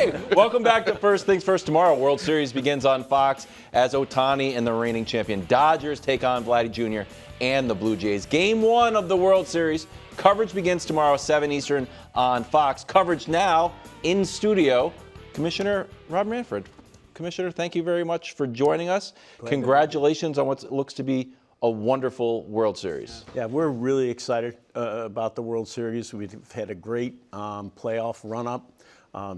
Hey, welcome back to First Things First. Tomorrow, World Series begins on Fox as Ohtani and the reigning champion Dodgers take on Vlad Jr. and the Blue Jays. Game 1 of the World Series. Coverage begins tomorrow, 7 Eastern on Fox. Coverage now in studio, Commissioner Rob Manfred. Commissioner, thank you very much for joining us. Congratulations on what looks to be a wonderful World Series. Yeah, we're really excited about the World Series. We've had a great playoff run-up.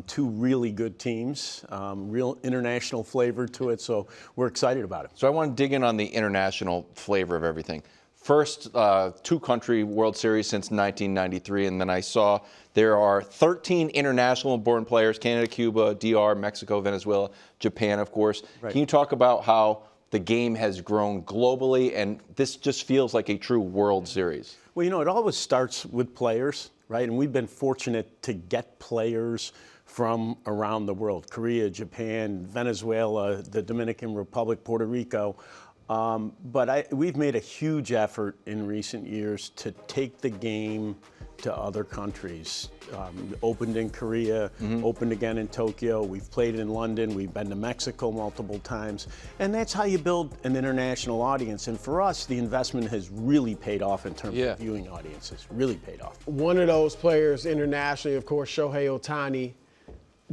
2 really good teams, real international flavor to it, so we're excited about it. So I want to dig in on the international flavor of everything. First 2-country World Series since 1993, and then I saw there are 13 international-born players: Canada, Cuba, DR, Mexico, Venezuela, Japan, of course. Right. Can you talk about how the game has grown globally, and this just feels like a true World Series? Well, you know, it always starts with players, right? And we've been fortunate to get players from around the world: Korea, Japan, Venezuela, the Dominican Republic, Puerto Rico. But we've made a huge effort in recent years to take the game to other countries. Opened in Korea, opened again in Tokyo. We've played in London. We've been to Mexico multiple times. And that's how you build an international audience. And for us, the investment has really paid off in terms of viewing audiences. Really paid off. One of those players internationally, of course, Shohei Ohtani.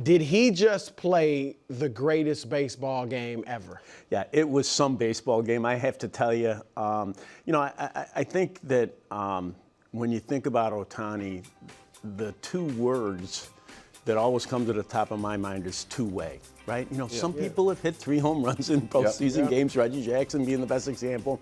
Did he just play the greatest baseball game ever? Yeah, it was some baseball game, I have to tell you. You know, I think that when you think about Ohtani, the 2 words that always come to the top of my mind is two-way, right? You know, some people have hit 3 home runs in postseason games, Reggie Jackson being the best example.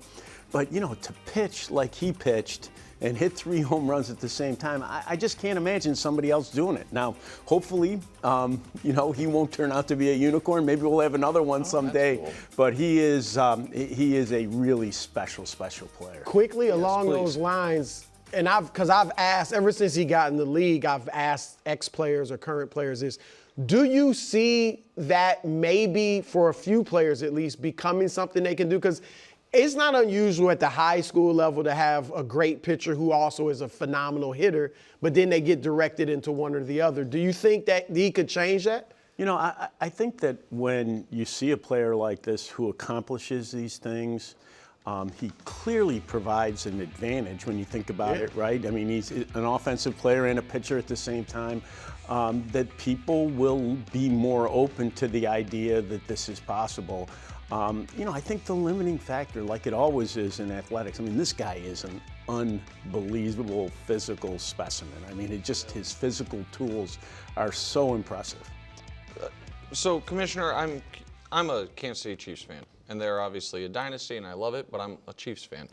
But, you know, to pitch like he pitched and hit 3 home runs at the same time, I just can't imagine somebody else doing it. Now, hopefully, you know, he won't turn out to be a unicorn. Maybe we'll have another one someday. Cool. But he is a really special player. Quickly along those lines, and because I've asked, ever since he got in the league, I've asked ex-players or current players is, do you see that maybe for a few players at least becoming something they can do? Because it's not unusual at the high school level to have a great pitcher who also is a phenomenal hitter, but then they get directed into one or the other. Do you think that he could change that? You know, I think that when you see a player like this who accomplishes these things, he clearly provides an advantage when you think about it, right? I mean, he's an offensive player and a pitcher at the same time, that people will be more open to the idea that this is possible. You know, I think the limiting factor, like it always is in athletics, I mean, this guy is an unbelievable physical specimen. I mean, his physical tools are so impressive. So, Commissioner, I'm a Kansas City Chiefs fan, and they're obviously a dynasty, and I love it, but I'm a Chiefs fan.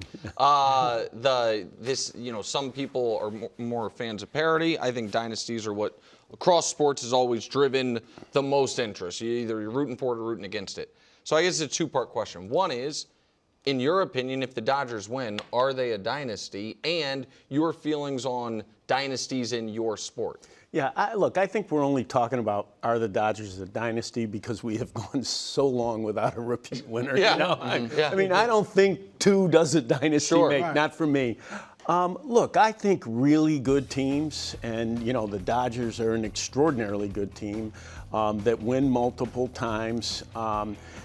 You know, some people are more fans of parity. I think dynasties are what across sports has always driven the most interest. You're rooting for it or rooting against it. So I guess it's a 2-part question. One is, in your opinion, if the Dodgers win, are they a dynasty? And your feelings on dynasties in your sport. Yeah, look, I think we're only talking about are the Dodgers a dynasty because we have gone so long without a repeat winner. You know? I mean, I don't think 2 does a dynasty make, not for me. Look, I think really good teams, and, you know, the Dodgers are an extraordinarily good team that win multiple times,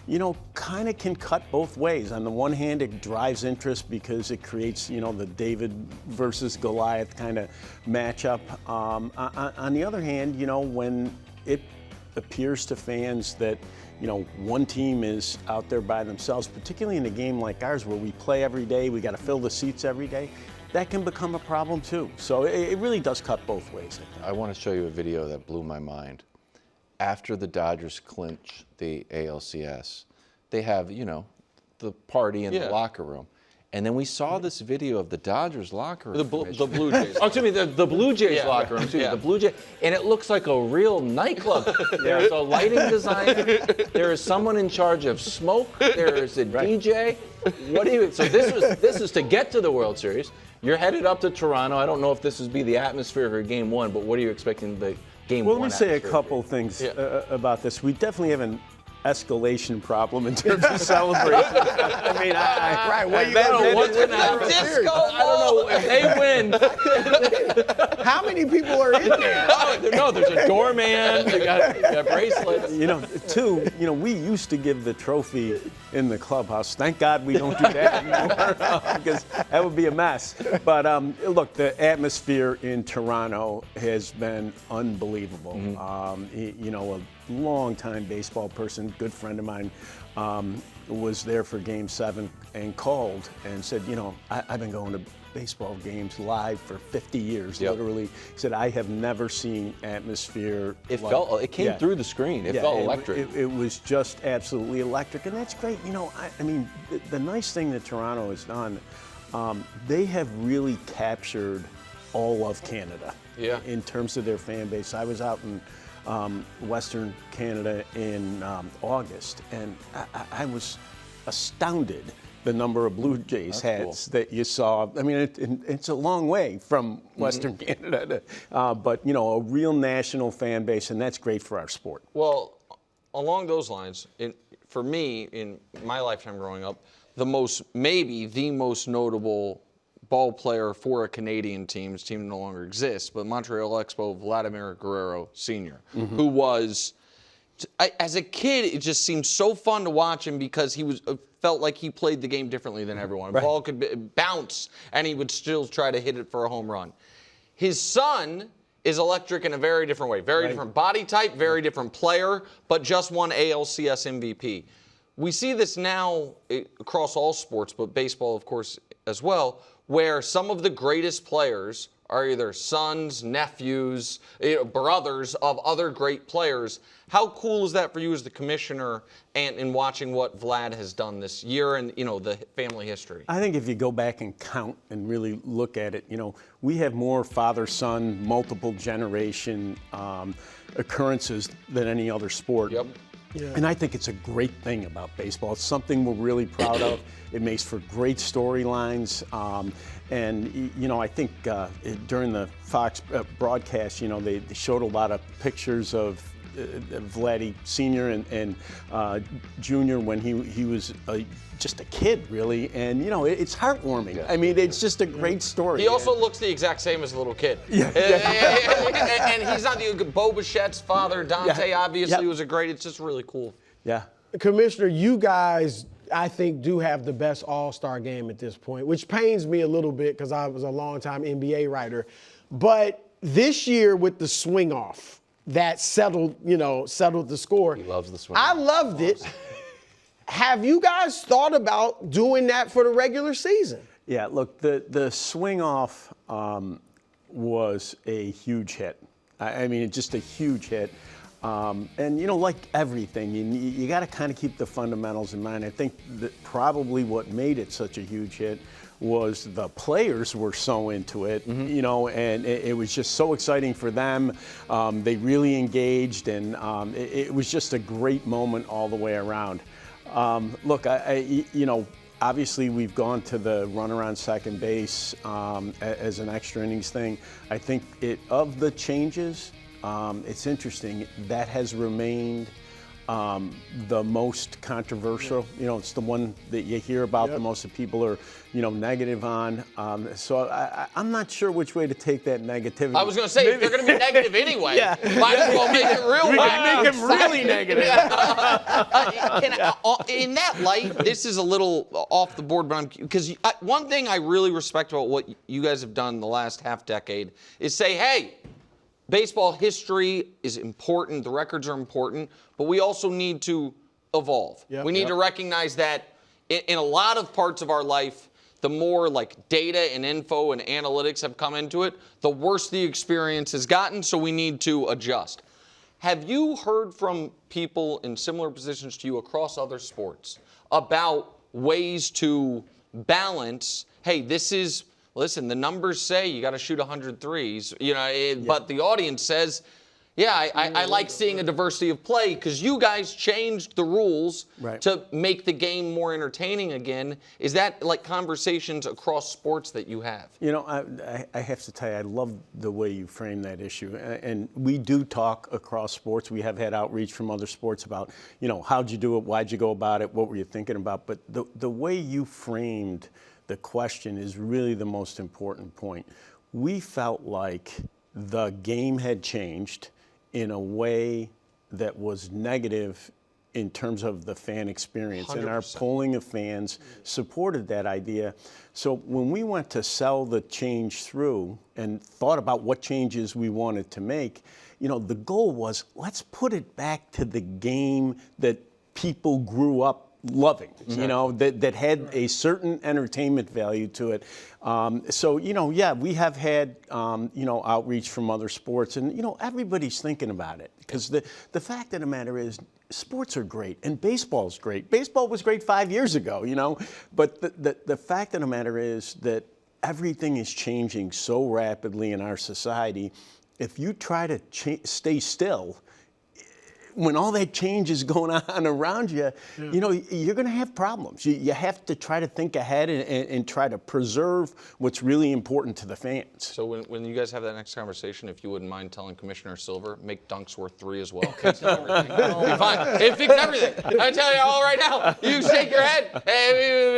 you know, kind of can cut both ways. On the one hand, it drives interest because it creates, you know, the David versus Goliath kind of matchup. On the other hand, you know, when it appears to fans that, you know, one team is out there by themselves, particularly in a game like ours where we play every day, we got to fill the seats every day, that can become a problem too. So it really does cut both ways, I think. I want to show you a video that blew my mind. After the Dodgers clinch the ALCS, they have, you know, the party in the locker room. And then we saw this video of the Dodgers locker room. The Blue Jays. Oh, excuse me, the Blue Jays locker room. Excuse me, the Blue Jays. And it looks like a real nightclub. There's a lighting design. There is someone in charge of smoke. There is a DJ. What do you? So this is to get to the World Series. You're headed up to Toronto. I don't know if this would be the atmosphere for Game 1, but what are you expecting the Game 1 Well, let me say a atmosphere couple things about this. We definitely have an escalation problem in terms of celebration. I mean, Right, where you that- gonna that- what's that- gonna happen? Disco I don't know if they win. How many people are in there? No, there's a doorman. You got bracelets. You know, too, we used to give the trophy in the clubhouse. Thank God we don't do that anymore because that would be a mess. But look, the atmosphere in Toronto has been unbelievable. A long-time baseball person, good friend of mine, was there for Game 7 and called and said, I've been going to baseball games live for 50 years, literally. He said, I have never seen atmosphere. It came through the screen. It felt electric. It was just absolutely electric, and that's great. I mean, the nice thing that Toronto has done, they have really captured all of Canada in terms of their fan base. I was out in Western Canada in August, and I was astounded the number of Blue Jays hats that you saw. I mean, it's a long way from Western Canada, but a real national fan base, and that's great for our sport. Well, along those lines, for me, in my lifetime growing up, maybe the most notable ball player for a Canadian team, his team no longer exists, but Montreal Expo, Vladimir Guerrero Jr., who was, as a kid, it just seemed so fun to watch him because he felt like he played the game differently than everyone. The ball could bounce, and he would still try to hit it for a home run. His son is electric in a very different way. Very different body type, very different player, but just won ALCS MVP. We see this now across all sports, but baseball, of course, as well, where some of the greatest players are either sons, nephews, brothers of other great players. How cool is that for you as the commissioner and in watching what Vlad has done this year and, the family history? I think if you go back and count and really look at it, we have more father-son, multiple generation occurrences than any other sport. Yep. Yeah. And I think it's a great thing about baseball. It's something we're really proud of. It makes for great storylines. And I think during the Fox broadcast, they showed a lot of pictures of Vladdy Sr. and Jr. when he was just a kid, really. And, it's heartwarming. I mean, it's just a great story. He also looks the exact same as a little kid. And he's not Bo Bichette's father. Dante obviously was a great. It's just really cool. Yeah. Commissioner, you guys, I think, do have the best all-star game at this point, which pains me a little bit because I was a longtime NBA writer. But this year with the swing-off, that settled the score. He loves the swing. I loved it. Have you guys thought about doing that for the regular season? Yeah, look, the swing-off was a huge hit. I mean, just a huge hit. And, like everything, you got to kind of keep the fundamentals in mind. I think that probably what made it such a huge hit was the players were so into it, and it was just so exciting for them. They really engaged, and it was just a great moment all the way around. Look, obviously we've gone to the runner on second base as an extra innings thing. I think of the changes, it's interesting, that has remained the most controversial. It's the one that you hear about the most that people are, negative on. So I'm not sure which way to take that negativity. I was going to say, if they're going to be negative anyway, might as well make it real. We can make them really negative. In that light, this is a little off the board, but because one thing I really respect about what you guys have done the last half decade is say, hey, baseball history is important, the records are important, but we also need to evolve. We need to recognize that in a lot of parts of our life, the more like data and info and analytics have come into it, the worse the experience has gotten, so we need to adjust. Have you heard from people in similar positions to you across other sports about ways to balance, hey, listen, the numbers say you got to shoot 100 threes, but the audience says Yeah, I like seeing a diversity of play because you guys changed the rules to make the game more entertaining again. Is that like conversations across sports that you have? You know, I have to tell you, I love the way you frame that issue. And we do talk across sports. We have had outreach from other sports about, you know, how'd you do it? Why'd you go about it? What were you thinking about? But the way you framed the question is really the most important point. We felt like the game had changed in a way that was negative in terms of the fan experience. 100%. And our polling of fans supported that idea. So when we went to sell the change through and thought about what changes we wanted to make, you know, the goal was, let's put it back to the game that people grew up loving, you know, that had a certain entertainment value to it. So, you know, yeah, we have had, you know, outreach from other sports, and, you know, everybody's thinking about it. Because the fact of the matter is, sports are great, and baseball's great. Baseball was great 5 years ago, you know, but the fact of the matter is that everything is changing so rapidly in our society. If you try to stay still, when all that change is going on around you, you know, you're going to have problems. You have to try to think ahead and try to preserve what's really important to the fans. So when you guys have that next conversation, if you wouldn't mind telling Commissioner Silver, make dunks worth 3 as well. Fix everything. It'll be fine. It fixed everything. I tell you all right now. You shake your head.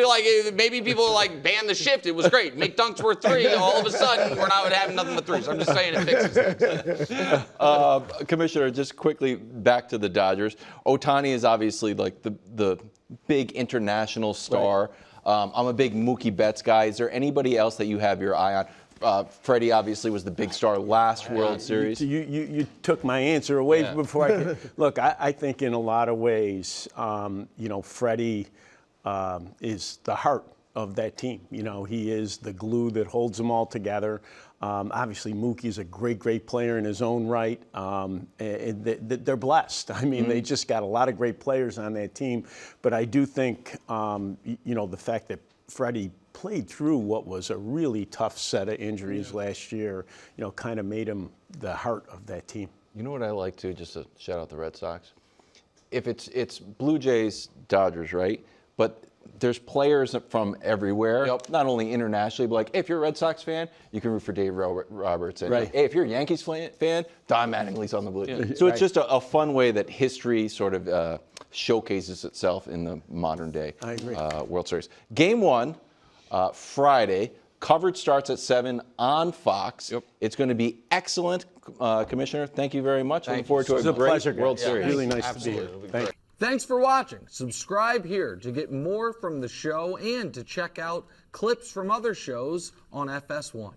Like maybe people like ban the shift. It was great. Make dunks worth 3. All of a sudden, we're not having nothing but 3s. I'm just saying it fixes things. Commissioner, just quickly back to the Dodgers. Ohtani is obviously like the big international star. Right. I'm a big Mookie Betts guy. Is there anybody else that you have your eye on? Freddie obviously was the big star last World Series. You took my answer away before I could. Look, I think in a lot of ways, you know, Freddie is the heart of that team. You know, he is the glue that holds them all together. Obviously, Mookie's a great player in his own right. And they're blessed. I mean, they just got a lot of great players on that team. But I do think, you know, the fact that Freddie played through what was a really tough set of injuries last year, you know, kind of made him the heart of that team. You know what I like to, just to shout out the Red Sox? If it's Blue Jays, Dodgers, right? But there's players from everywhere, not only internationally, but like if you're a Red Sox fan, you can root for Dave Roberts. And hey, if you're a Yankees fan, Don Mattingly's on the Blue Jays. So it's just a fun way that history sort of showcases itself in the modern day World Series. Game 1, Friday. Coverage starts at 7 on Fox. It's going to be excellent. Commissioner, thank you very much. Looking forward to a great World Series. Really nice to be here. Thank you. Thanks for watching. Subscribe here to get more from the show and to check out clips from other shows on FS1.